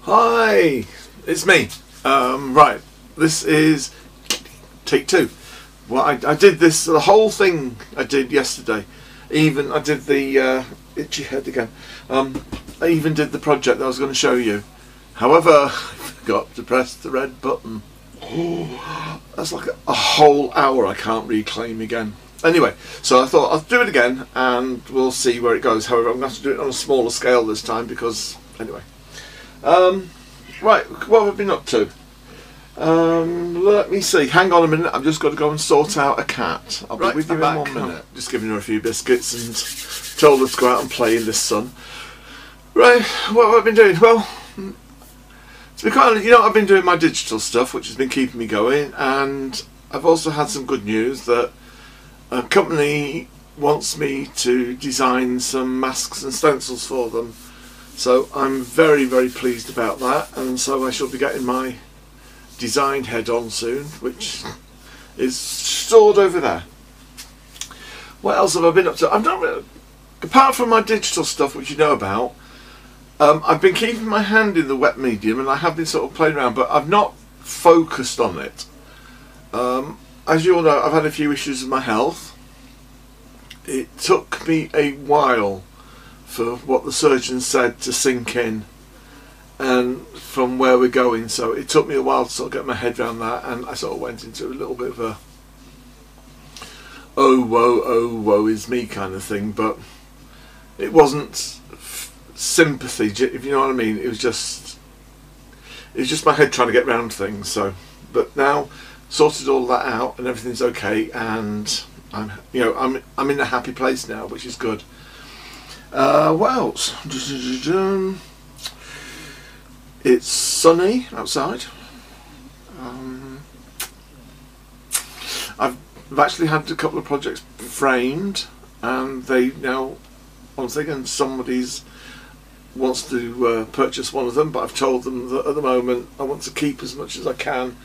Hi, it's me. Right, this is take two. Well, I did this, the whole thing I did yesterday. Even I did the itchy head again. I even did the project that I was going to show you. However, I forgot to press the red button. Oh, that's like a whole hour I can't reclaim again. Anyway, so I thought I'll do it again and we'll see where it goes. However, I'm going to have to do it on a smaller scale this time because, anyway. Right, what have I been up to? Let me see. Hang on a minute. I've just got to go and sort out a cat. I'll be with you in 1 minute. Just giving her a few biscuits and told her to go out and play in this sun. Right, what have I been doing? Well, to be quite honest, I've been doing my digital stuff, which has been keeping me going, and I've also had some good news that a company wants me to design some masks and stencils for them. So I'm very, very pleased about that, and so I shall be getting my design head on soon, which is stored over there. What else have I been up to? I've not really, apart from my digital stuff, which you know about, I've been keeping my hand in the wet medium, and I have been sort of playing around, but I've not focused on it. As you all know, I've had a few issues with my health. It took me a while for what the surgeon said to sink in and from where we're going, so it took me a while to sort of get my head around that, and I sort of went into a little bit of a oh woe is me kind of thing, but it wasn't sympathy, if you know what I mean. It was just my head trying to get round things. So, but now sorted all that out and everything's okay, and I'm in a happy place now, which is good. What else? It's sunny outside. I've actually had a couple of projects framed, and they now, I'm thinking somebody's wants to purchase one of them, but I've told them that at the moment I want to keep as much as I can,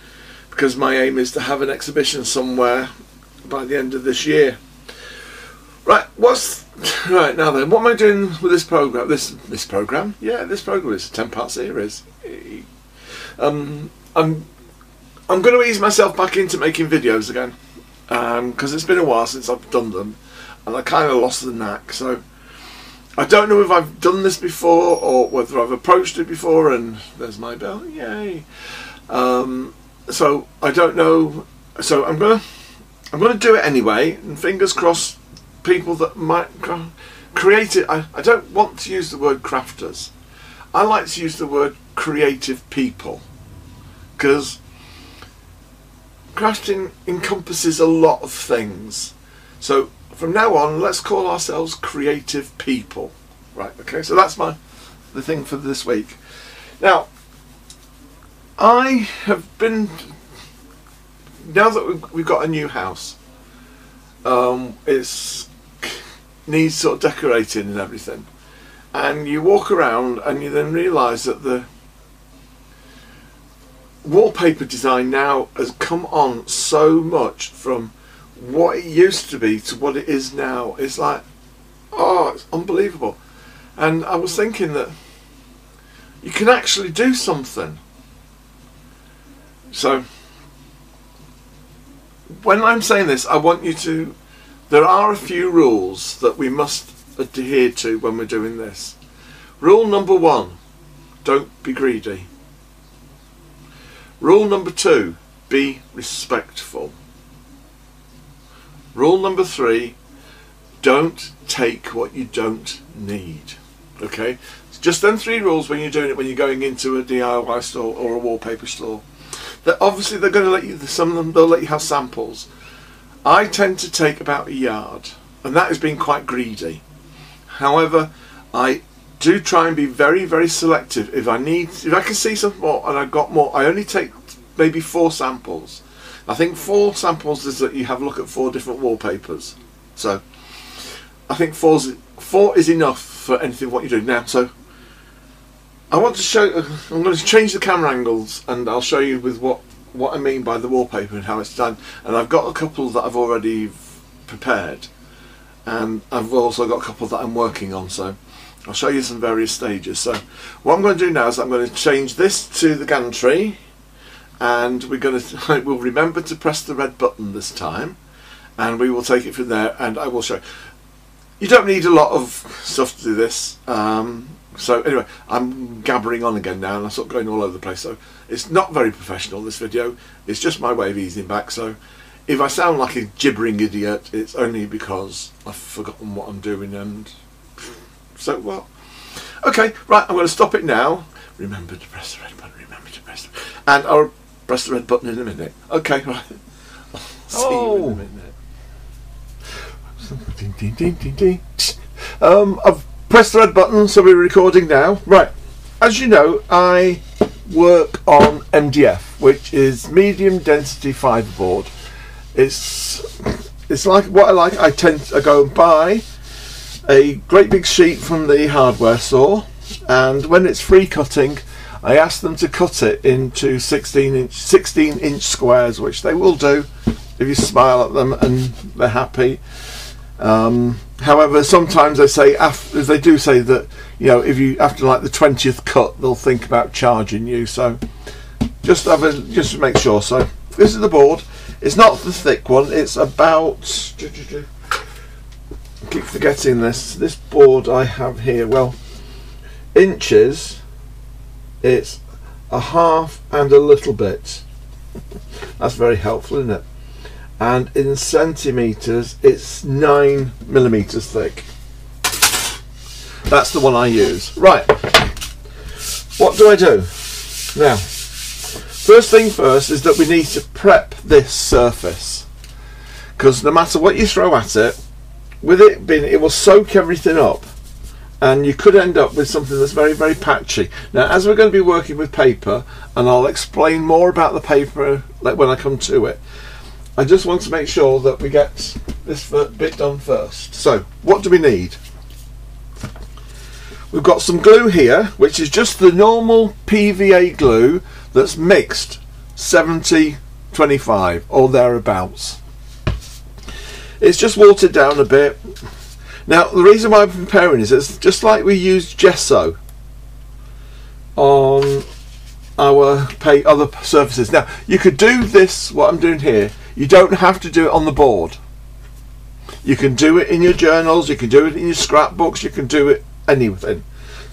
because my aim is to have an exhibition somewhere by the end of this year. Right, now then, what am I doing with this program? This program? Yeah, this program is a 10-part series. I'm going to ease myself back into making videos again, because it's been a while since I've done them, and I kind of lost the knack. So I don't know if I've done this before or whether I've approached it before. And there's my bell, yay! So I don't know. So I'm gonna do it anyway, and fingers crossed. People that might create it. I don't want to use the word crafters. I like to use the word creative people, because crafting encompasses a lot of things. So from now on, let's call ourselves creative people. Right, okay, so that's the thing for this week. Now, I have been, now that we've got a new house, it's needs sort of decorating and everything, and you walk around and you then realise that the wallpaper design now has come on so much from what it used to be to what it is now. It's like, oh, it's unbelievable. And I was thinking that you can actually do something. So when I'm saying this, I want you to, there are a few rules that we must adhere to when we're doing this. Rule number 1, don't be greedy. Rule number 2, be respectful. Rule number 3, don't take what you don't need. Okay? It's just them 3 rules when you're doing it, when you're going into a DIY store or a wallpaper store. That obviously they're going to let you, some of them, they'll let you have samples. I tend to take about a yard, and that has been quite greedy. However, I do try and be very, very selective. If I can see some more and I've got more, I only take maybe 4 samples. I think 4 samples is that you have a look at 4 different wallpapers. So I think 4 is enough for anything what you do now. So I want to show, I'm going to change the camera angles, and I'll show you with what I mean by the wallpaper and how it's done. And I've got a couple that I've already prepared, and I've also got a couple that I'm working on, so I'll show you some various stages. So what I'm going to do now is I'm going to change this to the gantry, and we'll remember to press the red button this time, and we will take it from there, and I will show. You don't need a lot of stuff to do this. So anyway, I'm gabbering on again now, and I'm sort of going all over the place. So it's not very professional, this video. It's just my way of easing back. So if I sound like a gibbering idiot, it's only because I've forgotten what I'm doing, and so well. Okay, right, I'm going to stop it now. Remember to press the red button, remember to press the... And I'll press the red button in a minute. Okay, right. I'll see you in a minute. Ding, ding, ding, ding, ding. I've pressed the red button, so we're recording now. Right, as you know, I work on MDF, which is medium density fiberboard. It's like what I like. I go and buy a great big sheet from the hardware store, and when it's free cutting, I ask them to cut it into 16-inch squares, which they will do if you smile at them and they're happy. However, sometimes they do say that, you know, if you after like the 20th cut, they'll think about charging you. So just to make sure. So this is the board. It's not the thick one. It's about, I keep forgetting this board I have here. Well, inches, it's a half and a little bit. That's very helpful, isn't it? And in centimeters, it's 9 millimeters thick. That's the one I use. Right, what do I do now? First thing first is that we need to prep this surface, because no matter what you throw at it, with it being, it will soak everything up, and you could end up with something that's very, very patchy. Now, as we're going to be working with paper, and I'll explain more about the paper when I come to it, I just want to make sure that we get this bit done first. So, what do we need? We've got some glue here, which is just the normal PVA glue that's mixed 70-25 or thereabouts. It's just watered down a bit. Now, the reason why I'm preparing is it's just like we used gesso on our other surfaces. Now, you could do this, what I'm doing here. You don't have to do it on the board. You can do it in your journals, you can do it in your scrapbooks, you can do it anything.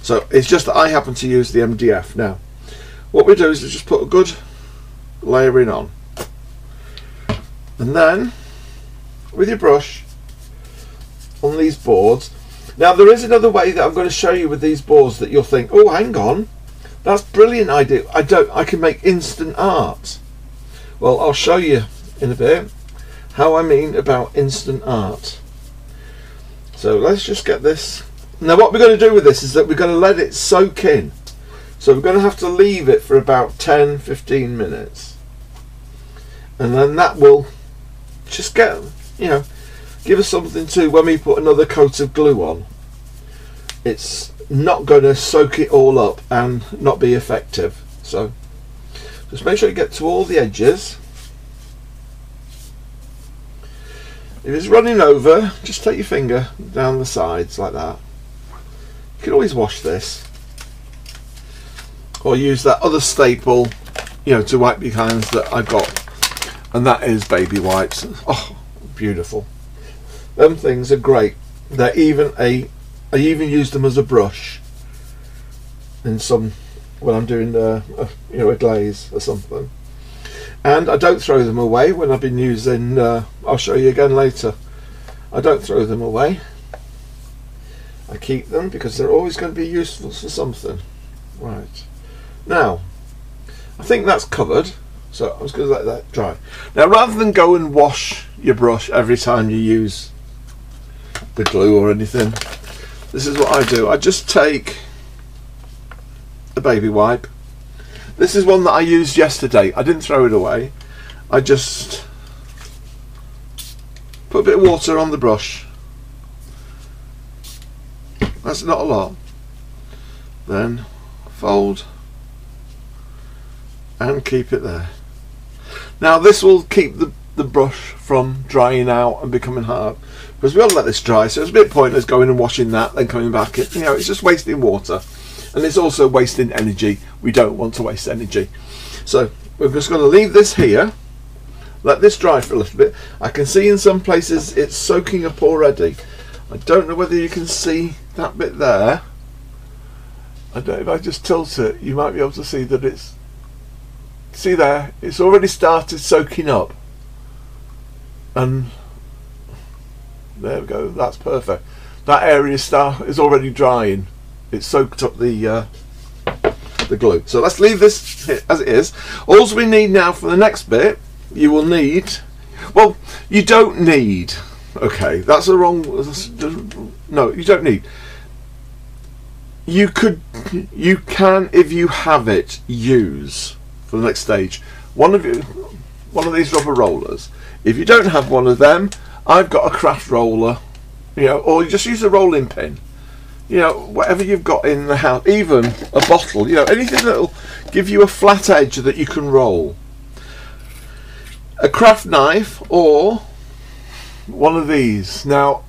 So it's just that I happen to use the MDF. Now, what we do is we just put a good layering on. And then, with your brush, on these boards. Now, there is another way that I'm going to show you with these boards that you'll think, oh, hang on, that's a brilliant idea. I can make instant art. Well, I'll show you in a bit how I mean about instant art. So let's just get this. Now, what we're going to do with this is that we're going to let it soak in. So we're going to have to leave it for about 10-15 minutes, and then that will just get, you know, give us something to, when we put another coat of glue on, it's not going to soak it all up and not be effective. So just make sure you get to all the edges. If it's running over, just take your finger down the sides like that. You can always wash this, or use that other staple, you know, to wipe your hands that I've got, and that is baby wipes. Oh, beautiful. Them things are great. They're even I even use them as a brush in some, when I'm doing you know, a glaze or something. And I don't throw them away when I've been using, I'll show you again later. I don't throw them away. I keep them because they're always going to be useful for something. Right. Now, I think that's covered, so I'm just going to let that dry. Now, rather than go and wash your brush every time you use the glue or anything, this is what I do. I just take a baby wipe. This is one that I used yesterday. I didn't throw it away. I just put a bit of water on the brush. That's not a lot. Then fold and keep it there. Now, this will keep the the brush from drying out and becoming hard, because we want to let this dry, so it's a bit pointless going and washing that then coming back. You know, it's just wasting water, and it's also wasting energy. We don't want to waste energy, so we're just going to leave this here, let this dry for a little bit. I can see in some places it's soaking up already. I don't know whether you can see that bit there. I don't know, if I just tilt it, you might be able to see that it's, see there, it's already started soaking up. And there we go, that's perfect. That area is already drying. It's soaked up the glue. So let's leave this as it is. All we need now for the next bit, you will need, well, you don't need, okay, that's the wrong, no, you don't need. You can, if you have it, use for the next stage one of these rubber rollers. If you don't have one of them, I've got a craft roller, you know, or you just use a rolling pin, you know, whatever you've got in the house, even a bottle, you know, anything that'll give you a flat edge that you can roll. A craft knife or one of these. Now,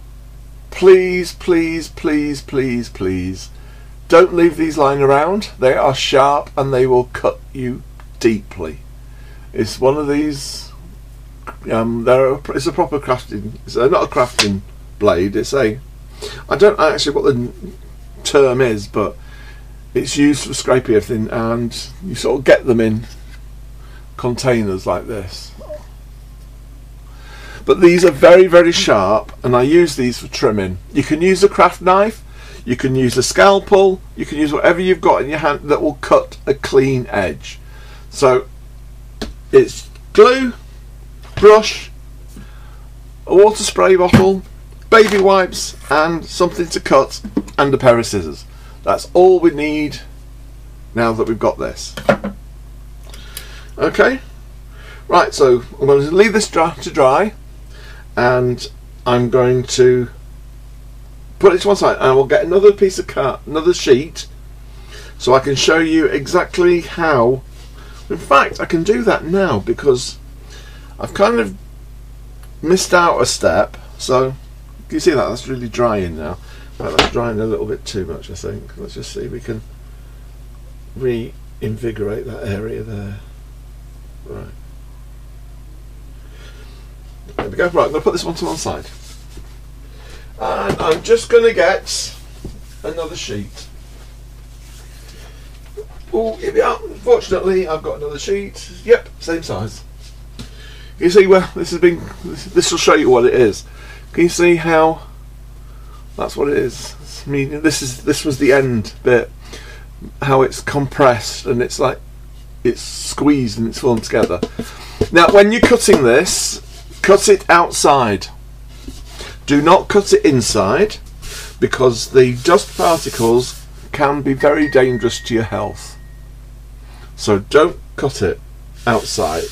please, please, please, please, please, don't leave these lying around. They are sharp and they will cut you deeply. It's one of these. It's a proper crafting. It's not a crafting blade. It's a. I don't know actually what the term is, but it's used for scraping everything, and you sort of get them in containers like this. But these are very, very sharp, and I use these for trimming. You can use a craft knife. You can use a scalpel, you can use whatever you've got in your hand that will cut a clean edge. So it's glue, brush, a water spray bottle, baby wipes, and something to cut, and a pair of scissors. That's all we need now that we've got this. Okay, right, so I'm going to leave this to dry, and I'm going to put it to one side, and we'll get another piece of another sheet, so I can show you exactly how. In fact, I can do that now because I've kind of missed out a step. So you see that that's really drying now. Right, that's drying a little bit too much, I think. Let's just see if we can reinvigorate that area there. Right, there we go. Right, I'm going to put this one to one side. And I'm just going to get another sheet. Oh, here we are. Fortunately, I've got another sheet. Yep, same size. You see where this has been? This will show you what it is. Can you see how? That's what it is. I mean, this was the end bit. How it's compressed and it's like it's squeezed and it's formed together. Now, when you're cutting this, cut it outside. Do not cut it inside, because the dust particles can be very dangerous to your health. So don't cut it outside,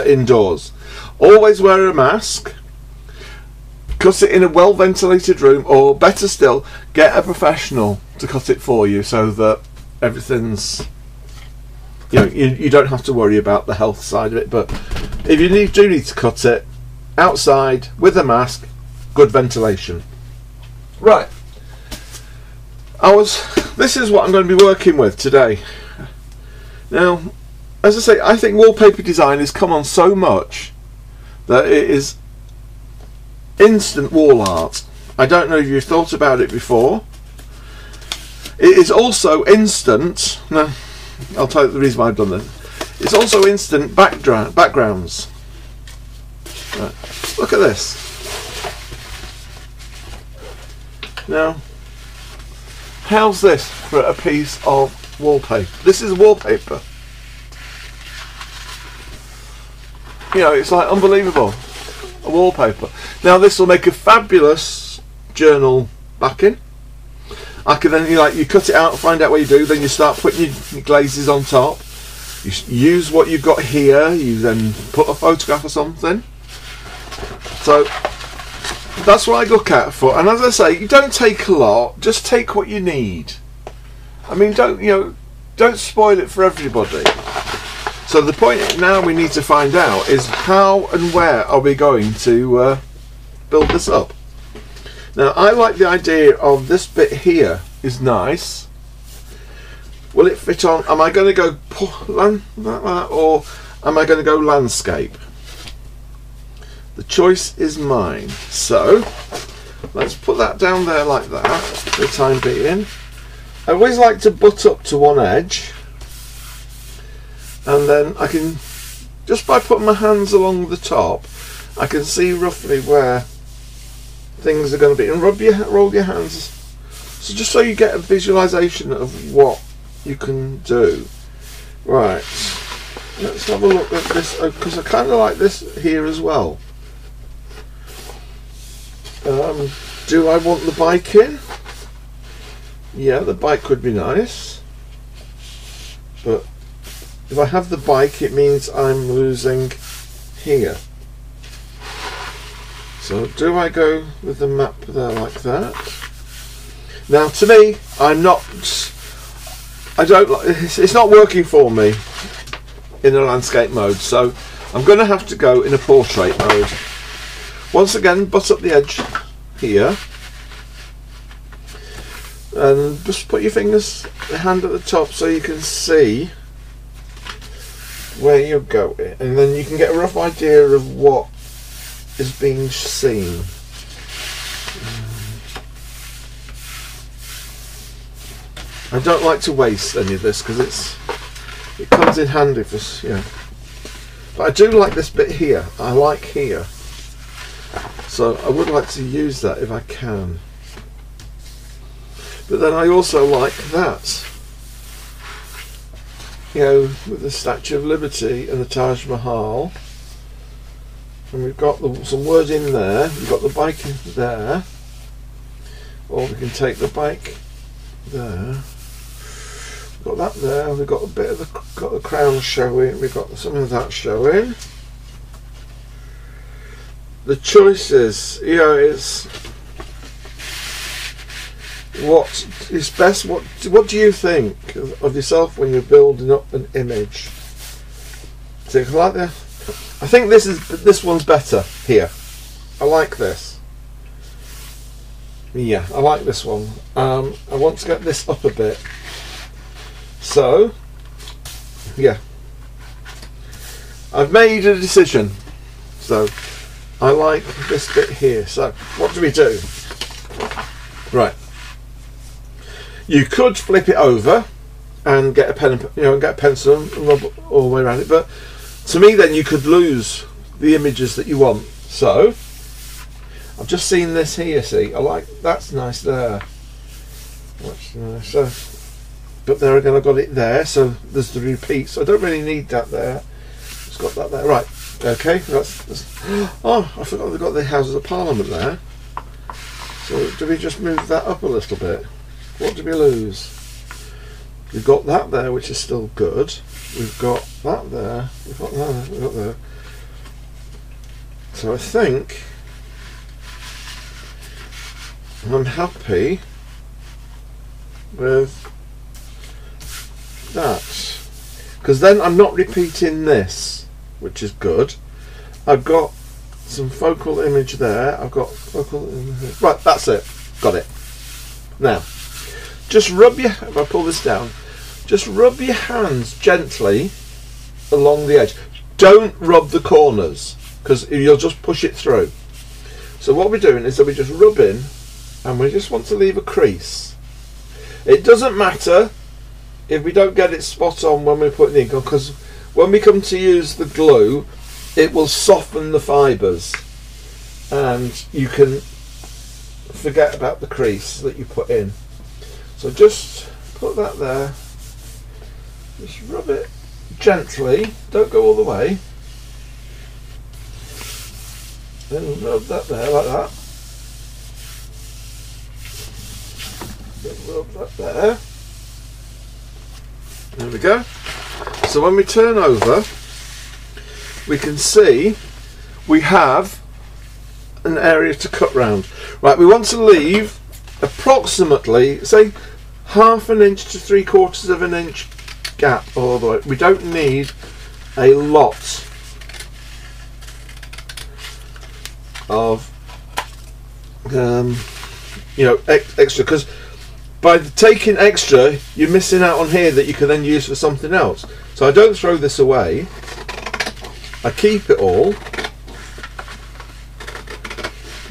indoors. Always wear a mask. Cut it in a well ventilated room, or better still, get a professional to cut it for you, so that everything's, you know, you don't have to worry about the health side of it. But if you do need to cut it outside with a mask, good ventilation. Right, this is what I'm going to be working with today. Now, as I say, I think wallpaper design has come on so much that it is instant wall art. I don't know if you've thought about it before. It is also instant. No, I'll tell you the reason why I've done that. It's also instant backgrounds. Right, look at this. Now, how's this for a piece of wallpaper? This is wallpaper. You know, it's like unbelievable. A wallpaper. Now, this will make a fabulous journal backing. I can then, you cut it out, find out what you do, then you start putting your glazes on top. You use what you've got here. You then put a photograph or something. So that's what I look at for. And as I say, you don't take a lot, just take what you need. I mean, don't spoil it for everybody. So the point now we need to find out is how and where are we going to build this up. Now I like the idea of this bit here is nice. Will it fit on? Am I going to go or am I going to go landscape? The choice is mine. So let's put that down there like that for the time being. I always like to butt up to one edge, and then I can, just by putting my hands along the top, I can see roughly where things are going to be. And roll your hands, so just so you get a visualization of what you can do. Right, let's have a look at this, because I kind of like this here as well. Do I want the bike in? Yeah, the bike could be nice, but if I have the bike it means I'm losing here. So do I go with the map there like that? Now to me, I don't like, it's not working for me in a landscape mode, so I'm going to have to go in a portrait mode. Once again, butt up the edge here, and just put your hand at the top so you can see where you're going, and then you can get a rough idea of what is being seen. I don't like to waste any of this because it comes in handy for, yeah. But I do like this bit here. I like here, so I would like to use that if I can. But then I also like that, you know, with the Statue of Liberty and the Taj Mahal, and we've got some word in there. We've got the bike in there, or we can take the bike there. We've got that there. We've got a bit of the crown showing. We've got some of that showing. The choices, you know, is what is best. What do you think of yourself when you're building up an image? So you like that. I think this one's better here. I like this. Yeah, I like this one. I want to get this up a bit. So, yeah, I've made a decision. So, I like this bit here. So, what do we do? Right. You could flip it over and get a pen, and get a pencil and rub all the way around it. But to me, then you could lose the images that you want. So, I've just seen this here. See, I like that's nice there. That's nice. So, but there again, I've got it there. So there's the repeat. So I don't really need that there. It's got that there. Right. Okay. That's oh, I forgot they've got the Houses of Parliament there. So do we just move that up a little bit? What do we lose? We've got that there, which is still good. We've got that there. We've got that. We've got there. So I think I'm happy with that, because then I'm not repeating this, which is good. I've got some focal image there. I've got focal image. Right, that's it. Got it. Now, just rub your. If I pull this down, just rub your hands gently along the edge. Don't rub the corners, because you'll just push it through. So what we're doing is that we just rub in, and we just want to leave a crease. It doesn't matter if we don't get it spot on when we're putting ink on, because when we come to use the glue, it will soften the fibres, and you can forget about the crease that you put in. So just put that there, just rub it gently, don't go all the way, then rub that there like that, then rub that there. There we go. So when we turn over, we can see we have an area to cut round. Right, we want to leave approximately, say, 1/2 inch to 3/4 of an inch gap all the way. We don't need a lot of you know, extra, because by taking extra you're missing out on here that you can then use for something else. So I don't throw this away, I keep it all,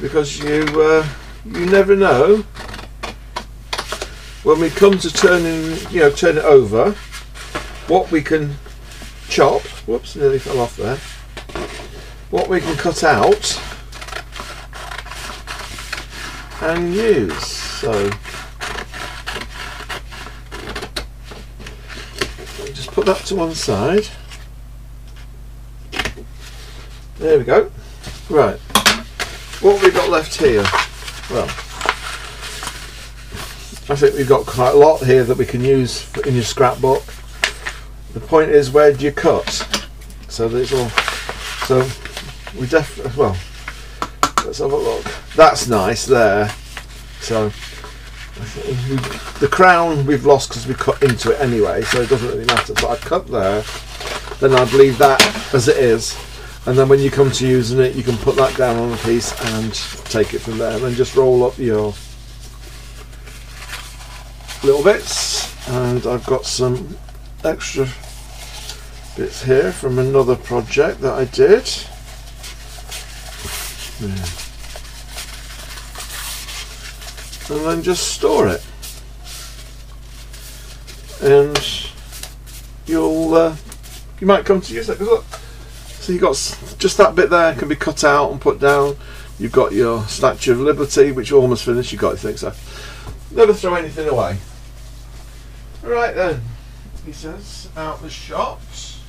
because you never know when we come to turn it over, what we can chop. Whoops, nearly fell off there. What we can cut out and use. So just put that to one side. There we go. Right, what have we got left here? Well, I think we've got quite a lot here that we can use in your scrapbook. The point is, where do you cut? So there's all. So we definitely, well, let's have a look. That's nice there. So the crown we've lost because we cut into it anyway, so it doesn't really matter. But I cut there, then I'd leave that as it is, and then when you come to using it, you can put that down on a piece and take it from there, and then just roll up your little bits. And I've got some extra bits here from another project that I did. Yeah. And then just store it, and you might come to use it. Look, so you've got just that bit there can be cut out and put down. You've got your Statue of Liberty, which you almost finished. You've got to think so. Never throw anything away. Right then, he says, out the shops.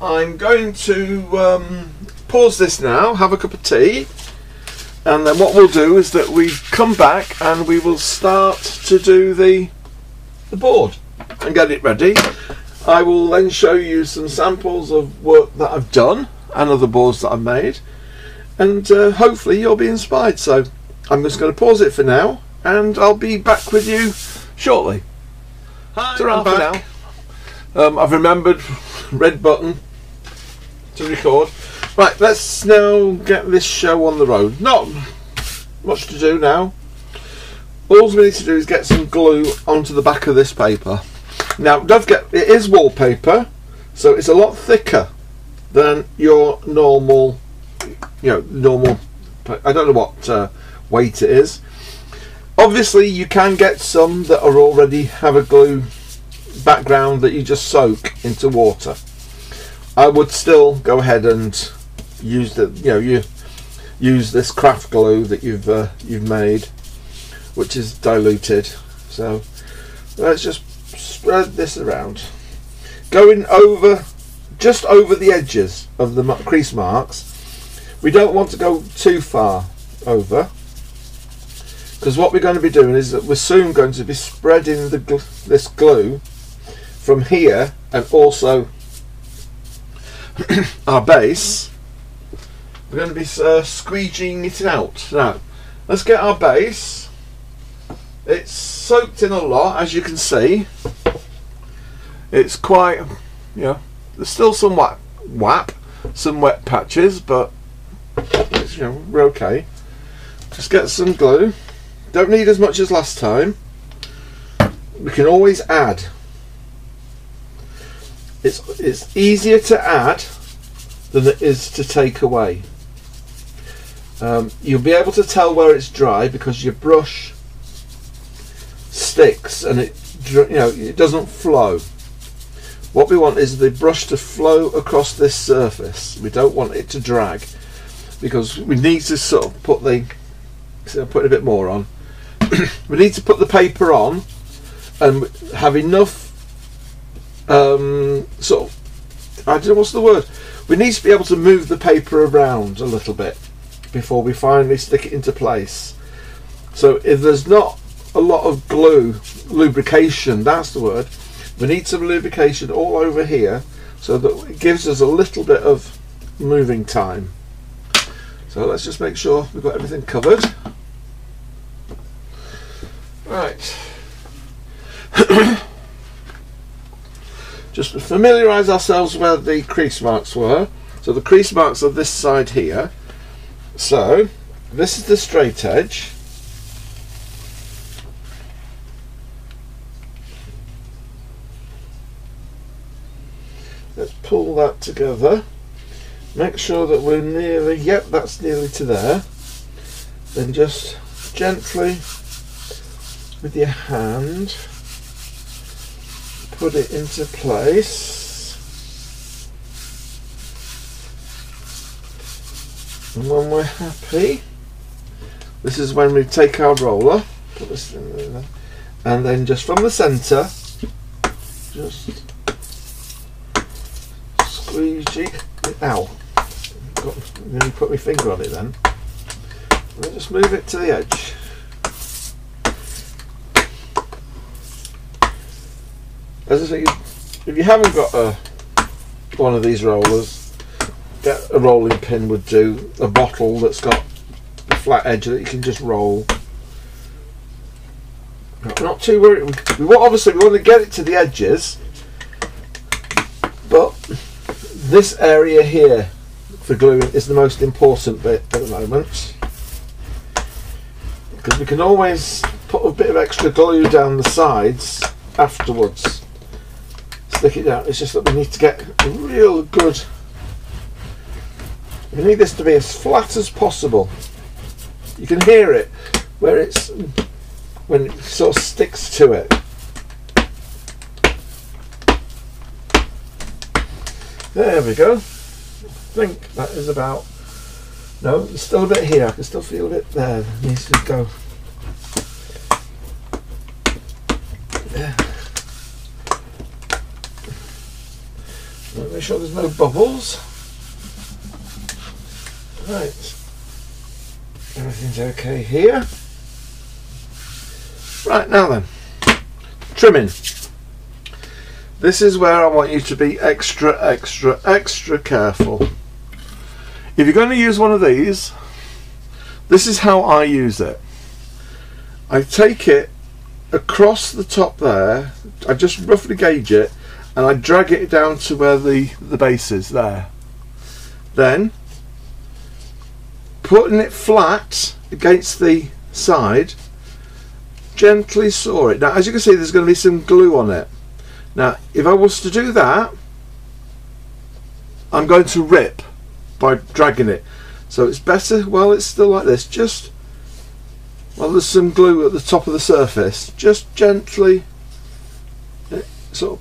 I'm going to pause this now, have a cup of tea, and then what we'll do is that we come back and we will start to do the board and get it ready. I will then show you some samples of work that I've done and other boards that I've made, and hopefully you'll be inspired. So I'm just going to pause it for now, and I'll be back with you shortly. Hi, I'm back. I've remembered red button to record. Right, let's now get this show on the road. Not much to do now. All we need to do is get some glue onto the back of this paper. Now, don't forget, it is wallpaper, so it's a lot thicker than your normal, normal, I don't know what weight it is. Obviously, you can get some that are already have a glue background that you just soak into water. I would still go ahead and use use this craft glue that you've made, which is diluted. So let's just spread this around, going over just over the edges of the crease marks. We don't want to go too far over, because what we're going to be doing is that we're soon going to be spreading this glue from here, and also our base. We're going to be squeegeeing it out. Now, let's get our base. It's soaked in a lot, as you can see. It's quite, there's still some some wet patches, but it's, we're okay. Just get some glue. Don't need as much as last time. We can always add. It's easier to add than it is to take away. You'll be able to tell where it's dry because your brush sticks and it doesn't flow. What we want is the brush to flow across this surface. We don't want it to drag, because we need to sort of put put a bit more on. We need to put the paper on and have enough sort of, I don't know what's the word. We need to be able to move the paper around a little bit before we finally stick it into place. So if there's not a lot of glue, lubrication, that's the word, we need some lubrication all over here so that it gives us a little bit of moving time. So let's just make sure we've got everything covered. Right. just familiarise ourselves where the crease marks were. So the crease marks are this side here. So this is the straight edge. Let's pull that together. Make sure that we're nearly, yep, that's nearly to there. Then just gently with your hand put it into place. And when we're happy, this is when we take our roller, put this in there, and then just from the centre, just squeegee it out. Nearly put my finger on it then. And then just move it to the edge. As I say, if you haven't got one of these rollers, get a rolling pin would do. A bottle that's got a flat edge that you can just roll. Not too worried. Obviously we want to get it to the edges, but this area here for gluing is the most important bit at the moment, because we can always put a bit of extra glue down the sides afterwards. Stick it down. It's just that we need to get a real good. We need this to be as flat as possible. You can hear it where it's when it sort of sticks to it. There we go. I think that is about. No, there's still a bit here. I can still feel a bit there. It needs to go. Yeah. Make sure there's no bubbles. Right. Everything's okay here. Right, now then. Trimming. This is where I want you to be extra careful. If you're going to use one of these, this is how I use it. I take it across the top there, I just roughly gauge it, and I drag it down to where the base is there. Then, putting it flat against the side, gently saw it. Now, as you can see, there's going to be some glue on it. Now, if I was to do that, I'm going to rip by dragging it. So it's better while it's still like this, just while there's some glue at the top of the surface, just gently sort of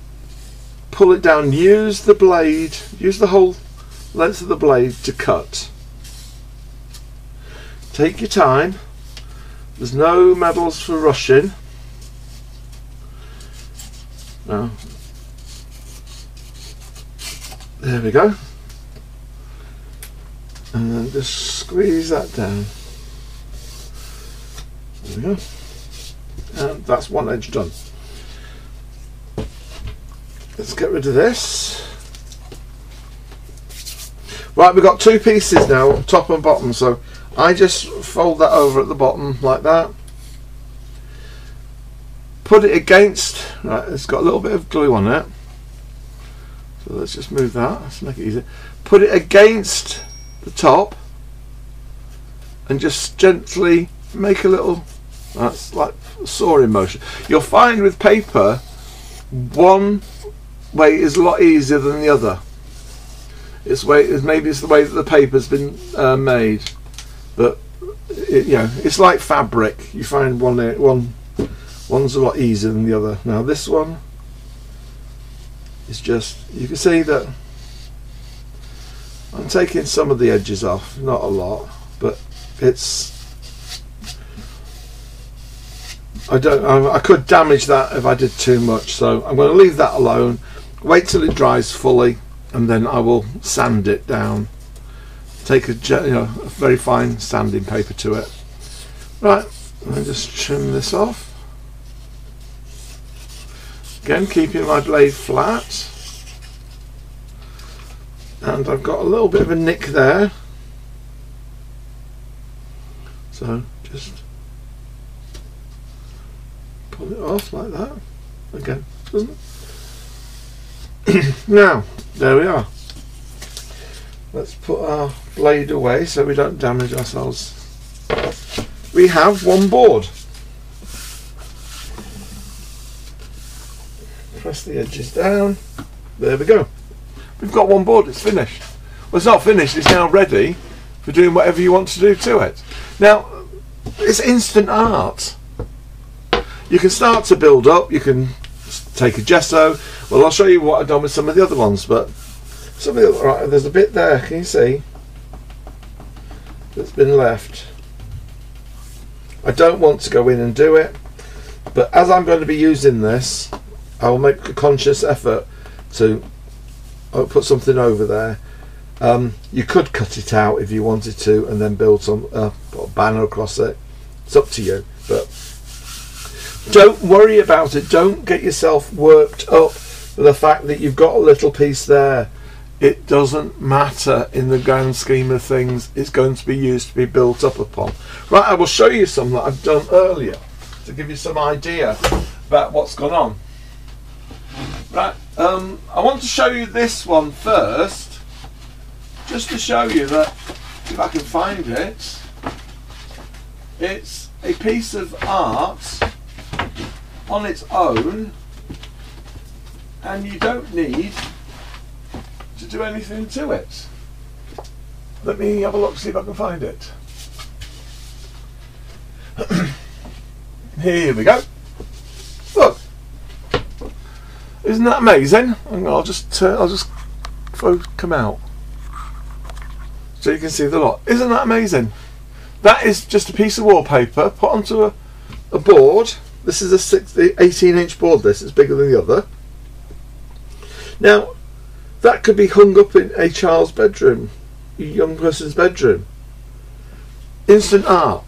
pull it down. Use the blade, use the whole length of the blade to cut. Take your time. There's no medals for rushing. No. There we go. And then just squeeze that down. There we go. And that's one edge done. Let's get rid of this. Right, we've got two pieces now, top and bottom, so I just fold that over at the bottom like that. Put it against, right, it's got a little bit of glue on it. So let's just move that, let's make it easier. Put it against the top and just gently make a little, that's like sawing motion. You'll find with paper, one way is a lot easier than the other. Maybe it's the way that the paper's been made, but it's like fabric. You find one's a lot easier than the other. Now this one is just, you can see that I'm taking some of the edges off, not a lot, but it's, I could damage that if I did too much, so I'm going to leave that alone, wait till it dries fully, and then I will sand it down. Take a very fine sanding paper to it. Right, I'll just trim this off. Again, keeping my blade flat. And I've got a little bit of a nick there. So just pull it off like that. Again, doesn't it? Now, there we are. Let's put our blade away so we don't damage ourselves. We have one board. Press the edges down. There we go. We've got one board, it's finished. Well, it's not finished, it's now ready for doing whatever you want to do to it. Now, it's instant art. You can start to build up, you can take a gesso. Well, I'll show you what I've done with some of the other ones, but some of the other, right, there's a bit there, can you see? That's been left. I don't want to go in and do it, but as I'm going to be using this, I will make a conscious effort to put something over there. You could cut it out if you wanted to and then build some put a banner across it. It's up to you, but don't worry about it. Don't get yourself worked up with the fact that you've got a little piece there. It doesn't matter in the grand scheme of things. It's going to be used to be built up upon. Right, I will show you some that I've done earlier to give you some idea about what's gone on. Right, I want to show you this one first, just to show you that, if I can find it, it's a piece of art on its own, and you don't need to do anything to it. Let me have a look, see if I can find it. Here we go. Look, isn't that amazing? I'll just come out so you can see the lot. Isn't that amazing? That is just a piece of wallpaper put onto a board. This is a 18-inch board. This is bigger than the other. Now, that could be hung up in a child's bedroom, a young person's bedroom. Instant art.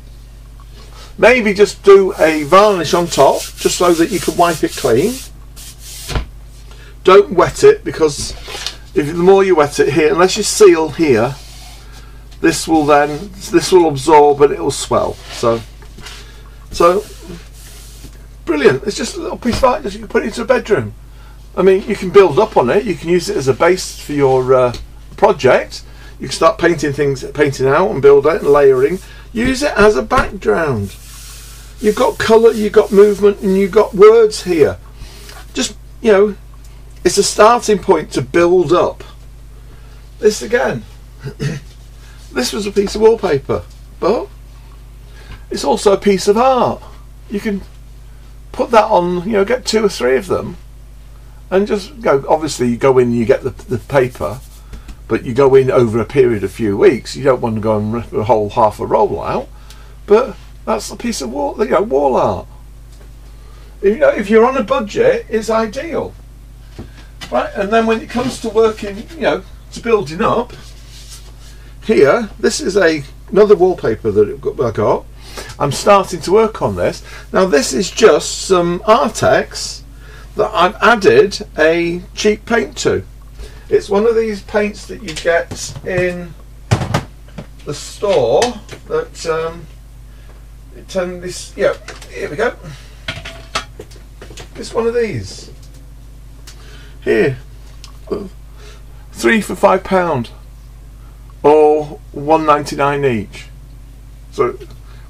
Maybe just do a varnish on top, just so that you can wipe it clean. Don't wet it, because if the more you wet it here, unless you seal here, this will absorb and it will swell. So brilliant. It's just a little piece of art that you can put into a bedroom. I mean, you can build up on it. You can use it as a base for your project. You can start painting out and build it and layering. Use it as a background. You've got colour, you've got movement, and you've got words here. Just, you know, it's a starting point to build up. This again. This was a piece of wallpaper, but it's also a piece of art. You can put that on, you know, get 2 or 3 of them, and just go. Obviously, you go in and you get the paper, but you go in over a period of a few weeks. You don't want to go and rip a whole half a roll out, but that's a piece of wall, you know, wall art. You know, if you're on a budget, it's ideal, right? And then when it comes to working, you know, to building up, here, this is another wallpaper that I got. I'm starting to work on this now. This is just some Artex that I've added a cheap paint to. It's one of these paints that you get in the store that yeah, here we go. It's one of these here, 3 for £5 or £1.99 each. So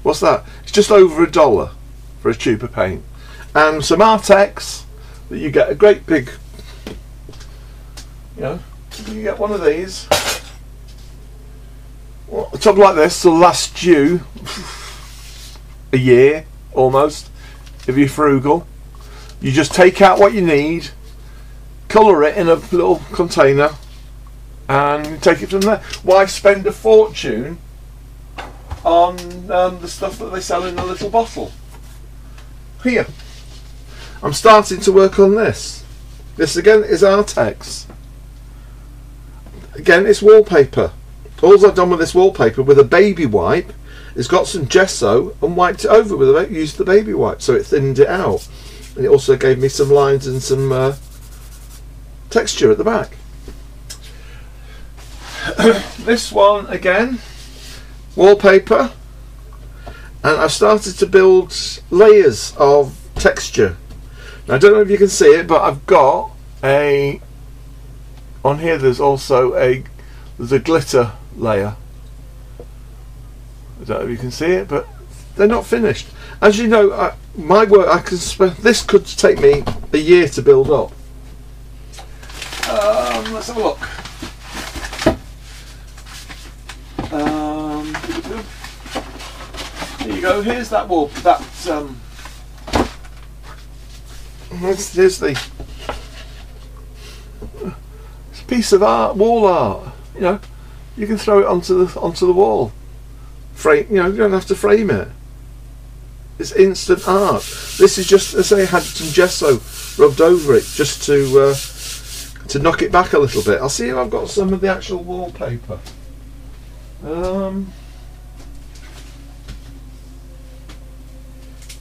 what's that? It's just over $1 for a tube of paint, and some Artex that you get a great big, you know, you get one of these. Well, a tub like this will last you a year almost if you're frugal. You just take out what you need, colour it in a little container, and take it from there. Why spend a fortune on the stuff that they sell in a little bottle? Here, I'm starting to work on this. This again is Artex. Again, it's wallpaper. All I've done with this wallpaper with a baby wipe is got some gesso and wiped it over with used the baby wipe, so it thinned it out, and it also gave me some lines and some texture at the back. This one again, wallpaper, and I've started to build layers of texture. Now, I don't know if you can see it, but I've got a on here there's also a glitter layer. I don't know if you can see it, but they're not finished. As you know, my work, this could take me a year to build up. Let's have a look. Here you go. Here's that wall. Here's the piece of art, wall art. You know, you can throw it onto the wall. Frame. You know, you don't have to frame it. It's instant art. This is just, as I say, I had some gesso rubbed over it just to knock it back a little bit. I'll see if I've got some of the actual wallpaper.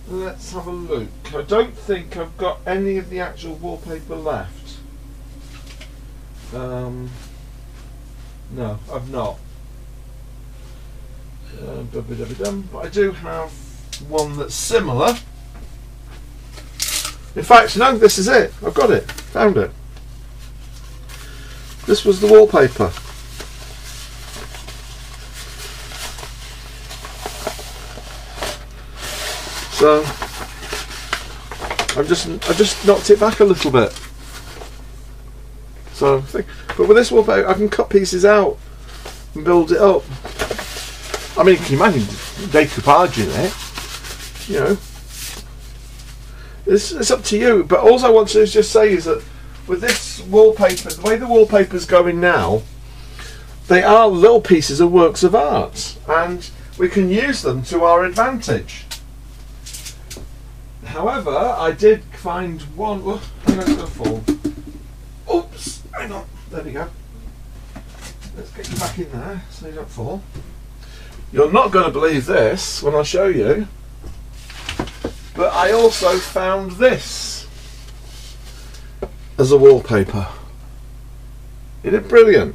Let's have a look. I don't think I've got any of the actual wallpaper left. No, I've not. But I do have one that's similar. In fact, no, this is it. I've got it. Found it. This was the wallpaper. So I've just knocked it back a little bit. So but with this wallpaper I can cut pieces out and build it up. I mean, can you imagine decoupaging it? You know, it's up to you. But all I want to just say is that with this wallpaper, the way the wallpaper's going now, they are little pieces of works of art, and we can use them to our advantage. However, I did find one. Oh, hang on, it's going to fall. Oops, hang on. There we go. Let's get you back in there so you don't fall. You're not going to believe this when I show you, but I also found this as a wallpaper. Isn't it brilliant?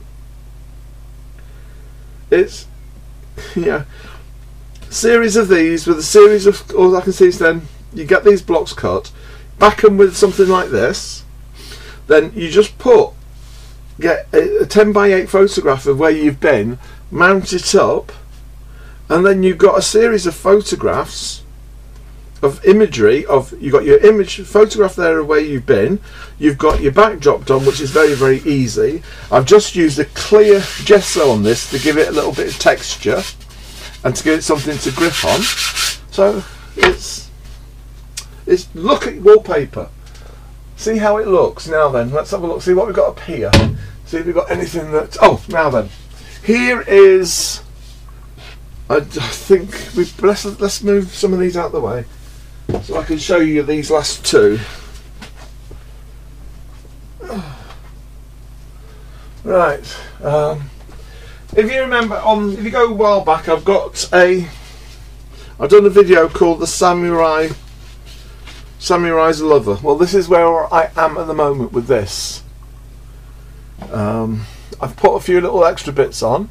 It's, yeah, series of these with a series of, all I can see is then you get these blocks cut, back them with something like this, then you just get a 10 by 8 photograph of where you've been, mount it up, and then you've got a series of photographs of imagery of, you've got your image photograph there of where you've been, you've got your backdrop done, which is very, very easy. I've just used a clear gesso on this to give it a little bit of texture and to give it something to grip on. So it's look at wallpaper, see how it looks. Now then, let's have a look, see what we've got up here, see if we've got anything that, oh, now then, here is, I think let's move some of these out of the way so I can show you these last two. Right, if you remember, if you go a while back, I've done a video called the Samurai's Lover. Well, this is where I am at the moment with this. I've put a few little extra bits on.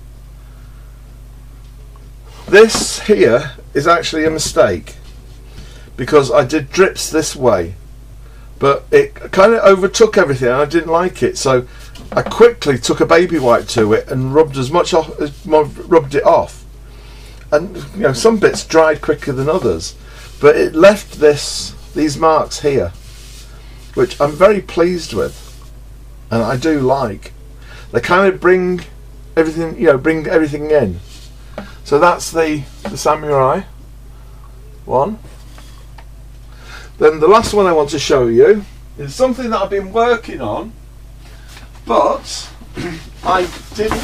This here is actually a mistake because I did drips this way, but it kind of overtook everything and I didn't like it, so I quickly took a baby wipe to it and rubbed it off, and you know, some bits dried quicker than others, but it left these marks here, which I'm very pleased with, and I do like. They kind of bring everything, you know, bring everything in. So that's the Samurai one. Then the last one I want to show you is something that I've been working on, but I didn't.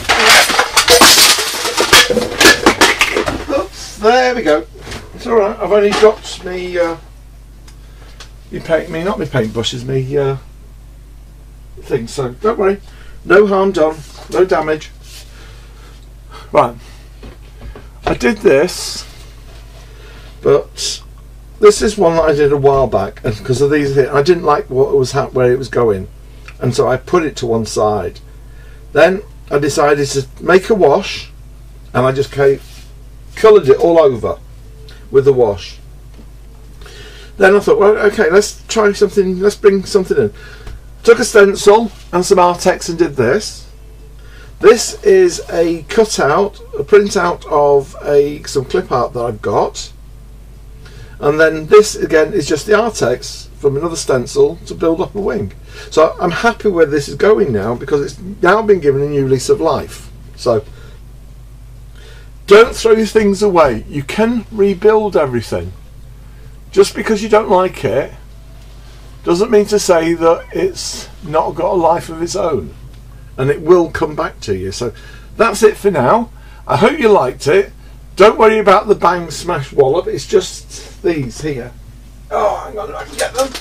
Oops, there we go. It's all right. I've only got not my paint brushes, me thing. So don't worry, no harm done, no damage. Right. I did this, but this is one that I did a while back, and because of these, I didn't like where it was going, and so I put it to one side. Then I decided to make a wash, and I just coloured it all over with the wash. Then I thought, well, okay, let's try something. Let's bring something in. took a stencil and some Artex and did this. This is a cutout, a printout of some clip art that I've got. And then this again is just the Artex from another stencil to build up a wing. So I'm happy where this is going now, because it's now been given a new lease of life. So don't throw your things away. You can rebuild everything. Just because you don't like it doesn't mean to say that it's not got a life of its own, and it will come back to you. So that's it for now. I hope you liked it. Don't worry about the bang smash wallop, it's just these here. Oh, hang on, I can get them.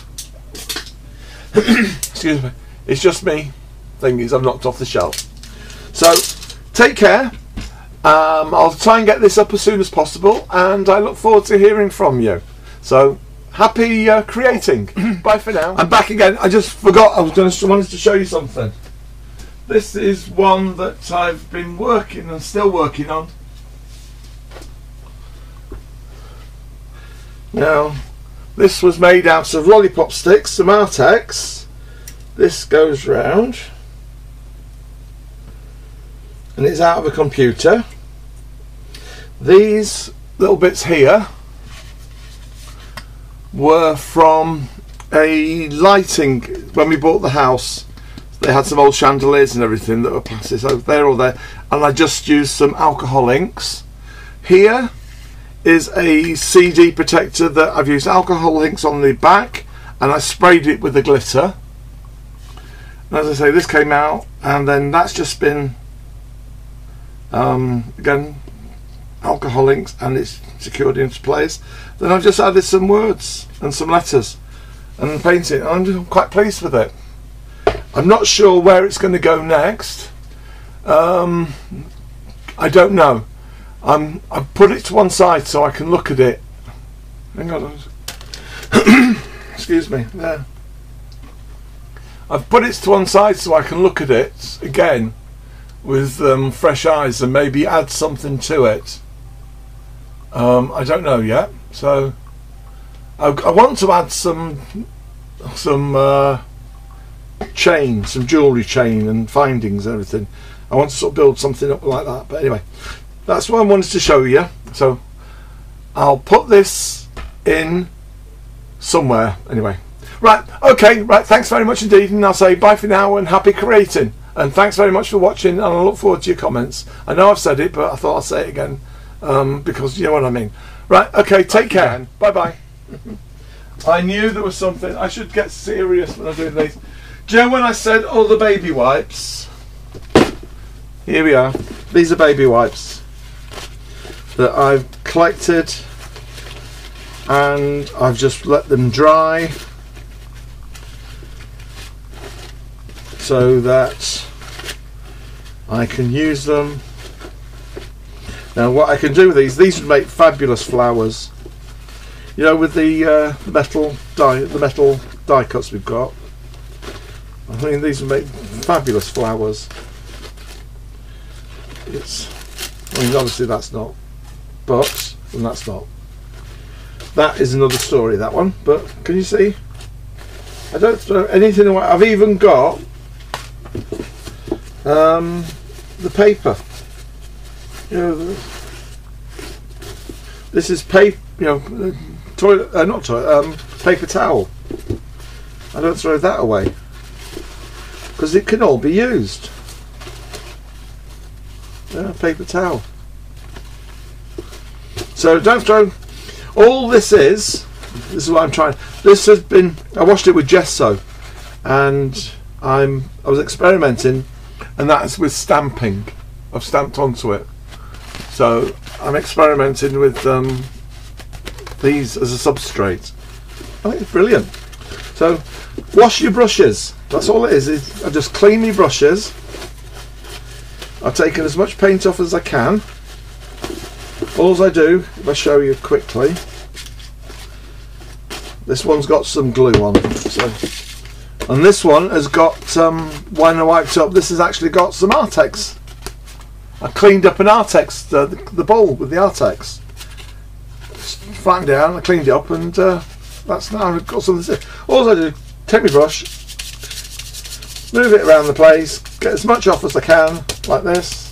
Excuse me. It's just me thingies I've knocked off the shelf. So take care. I'll try and get this up as soon as possible, and I look forward to hearing from you. So happy creating. Bye for now. I'm back again. I just forgot I wanted to show you something. This is one that I've been working and still working on. Now, this was made out of lollipop sticks, some Artex. This goes round, and it's out of a computer. These little bits here were from a lighting when we bought the house. They had some old chandeliers and everything that were plastic, so they're all there, and I just used some alcohol inks. Here is a CD protector that I've used alcohol inks on the back, and I sprayed it with the glitter. And as I say, this came out, and then that's just been again alcohol inks, and it's secured into place. Then I've just added some words and some letters and painted, and I'm quite pleased with it. I'm not sure where it's going to go next. I don't know. I've put it to one side so I can look at it. Hang on. Excuse me. There. I've put it to one side so I can look at it again with fresh eyes and maybe add something to it. I don't know yet. So I want to add some chain, some jewellery chain and findings and everything. I want to sort of build something up like that. But anyway, that's what I wanted to show you. So I'll put this in somewhere anyway. Right, okay, right, thanks very much indeed, and I'll say bye for now and happy creating, and thanks very much for watching, and I look forward to your comments. I know I've said it, but I thought I'd say it again, because you know what I mean. Right, okay, take care, bye bye. I knew there was something. I should get serious when I do these. Do you know when I said all the baby wipes? Here we are. These are baby wipes that I've collected, and I've just let them dry so that I can use them. Now what I can do with these would make fabulous flowers. You know, with the metal die cuts we've got. I mean, these would make fabulous flowers. I mean, obviously that's not box, and that's not. That is another story, that one. But can you see? I don't throw anything away. I've even got the paper. You know, this is paper. You know, toilet, not toilet. Paper towel. I don't throw that away because it can all be used. Yeah, paper towel. So don't throw. All this is what I'm trying. This has been. I washed it with gesso, and I was experimenting, and that's with stamping. I've stamped onto it. So I'm experimenting with these as a substrate. I think it's brilliant. So wash your brushes. That's all it is I just clean my brushes. I've taken as much paint off as I can. All I do, if I show you quickly, this one's got some glue on, so, and this one has got when I wiped up, this has actually got some Artex. I cleaned up an Artex, the bowl with the Artex. Flattened down, I cleaned it up, and that's now I've got something to do. All I do, take my brush, move it around the place, get as much off as I can, like this.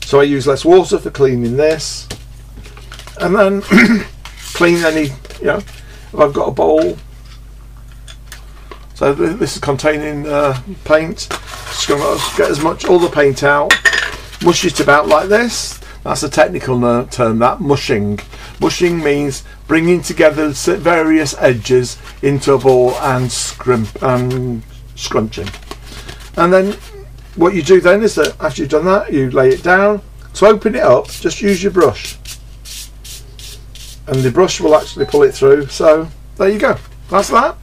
So I use less water for cleaning this, and then clean any, you know, if I've got a bowl. So this is containing paint. Just going to get as much, all the paint out, mush it about like this. That's a technical term, that, mushing. Mushing means bringing together various edges into a ball and scrunching. And then what you do then is that after you've done that, you lay it down. To open it up, just use your brush, and the brush will actually pull it through. So there you go, that's that.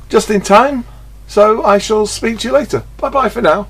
Just in time, so I shall speak to you later. Bye bye for now.